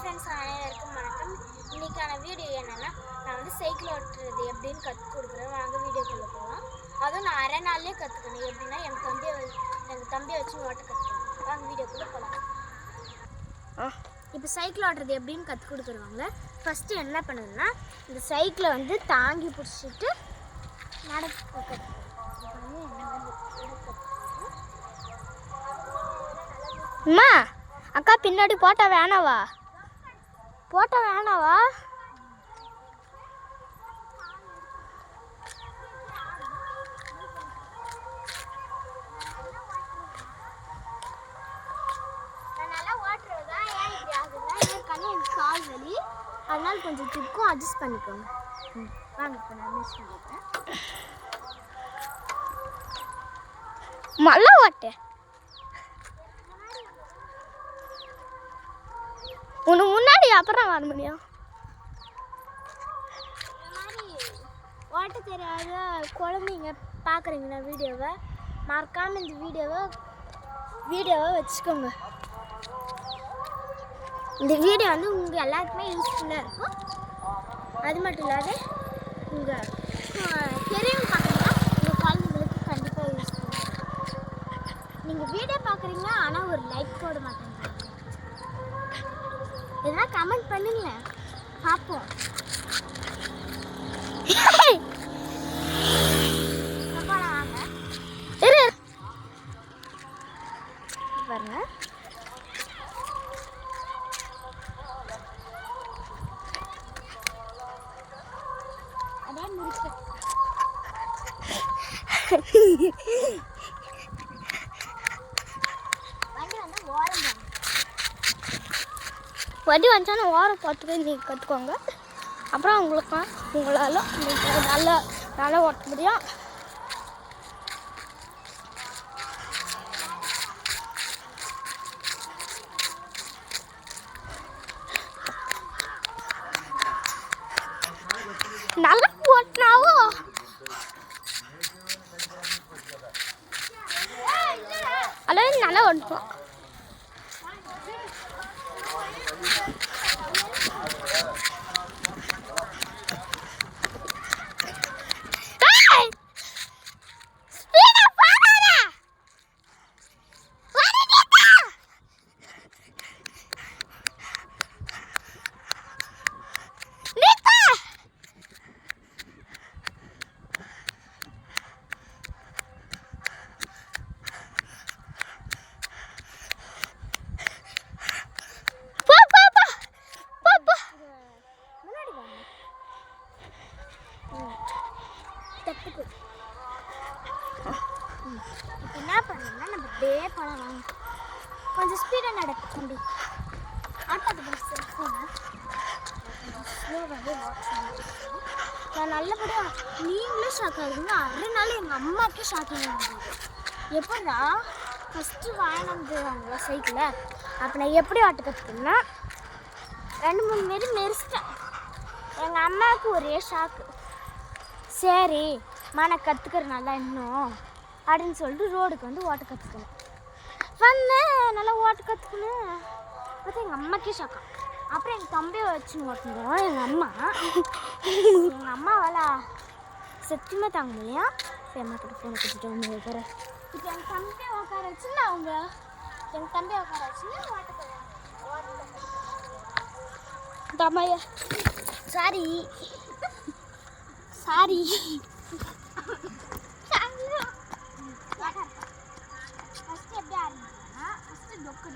Friends அனைவருக்கும் வணக்கம். இன்றைக்கான வீடியோ என்னென்னா, நான் வந்து சைக்கிள் ஓட்டுறது எப்படின்னு கற்றுக் கொடுக்குறேன். வாங்க வீடியோக்குள்ளே போகலாம். அதுவும் நான் அரை நாள்லேயே கற்றுக்கணும். எப்படின்னா எங்கள் தம்பியை வச்சு ஓட்ட கற்றுக்கணும். வாங்க வீடியோக்குள்ளே போகலாம். இப்போ சைக்கிள் ஓட்டுறது எப்படின்னு கற்றுக் கொடுக்குறவாங்க ஃபஸ்ட்டு என்ன பண்ணுதுன்னா, இந்த சைக்கிளை வந்து தாங்கி பிடிச்சிட்டு நடக்க அம்மா அக்கா பின்னாடி போட்டா வேணாவா கால் வலி, அதனால கொஞ்சம் திக்கும் அட்ஜஸ்ட் பண்ணிக்கோங்க. வாங்க இப்போ நான் மிஸ் பண்ணிட்டேன். மழை ஓட்டு உனக்கு முன்னாடி அப்புறம் வர முடியும். ஓட்ட தெரியாத குழந்தைங்க பார்க்குறீங்களா வீடியோவை, மறக்காமல் இந்த வீடியோவை வச்சுக்கோங்க. இந்த வீடியோ வந்து உங்கள் எல்லாருக்குமே யூஸ்ஃபுல்லாக இருக்கும். அது மட்டும் இல்லாத உங்கள் பெரியவங்க பார்க்குறீங்கன்னா உங்கள் குழந்தைங்களுக்கு கண்டிப்பாக யூஸ்ஃபுல்லாக இருக்கும். நீங்கள் வீடியோ பார்க்குறீங்க ஆனால் ஒரு லைக் போட மாட்டேங்க. எதனா கமெண்ட் பண்ணுங்களேன் பார்ப்போம். வாங்க பாருங்க. அதான் முடிச்சு வண்டி வந்துச்சான ஓரம் பார்த்துட்டு நீங்கள் கற்றுக்கோங்க. அப்புறம் உங்களால் நல்லா ஓட்ட முடியும். நல்லா ஓட்டினாவோ அளவு நல்லா ஓட்டுவோம். என்ன பண்ணணும்னா நம்ம அப்படியே போகலாம். கொஞ்சம் ஸ்பீடாக நடக்க முடியும். நான் நல்லபடியாக நீங்களும் ஷாக் ஆகுதுங்க. அதனால எங்கள் அம்மாவுக்கே ஷாக்கிங் ஆகுது. எப்படா ஃபஸ்ட்டு வாங்கினாங்க சைக்கிளை அப்போ நான் எப்படி ஆட்ட கற்றுக்கணும்னா 2-3 மாரி மெரிச்சிட்டேன். எங்கள் அம்மாவுக்கு ஒரே ஷாக்கு. சரி நான் கற்றுக்கிறனால இன்னும் அப்படின்னு சொல்லிட்டு ரோடுக்கு வந்து ஓட்ட கற்றுக்கணும் வந்தேன். நல்லா ஓட்ட கற்றுக்கணும் பார்த்தா எங்கள் அம்மாக்கே ஷாக்கா. அப்புறம் எங்கள் தம்பியை வச்சு ஓட்டணும். எங்கள் அம்மாவால் சத்தியமாக தாங்க முடியா. சரி அம்மா கிட்ட ஃபோனை கொடுத்துட்டு வந்து வைக்கிற. இப்போ எங்கள் தம்பியை உட்கார வச்சுன்னா ஓட்ட தம்மையா சாரி ஃபஸ்ட்டு எப்படி ஆரம்பிச்சேன்னா ஃபஸ்ட்டு டொக்கு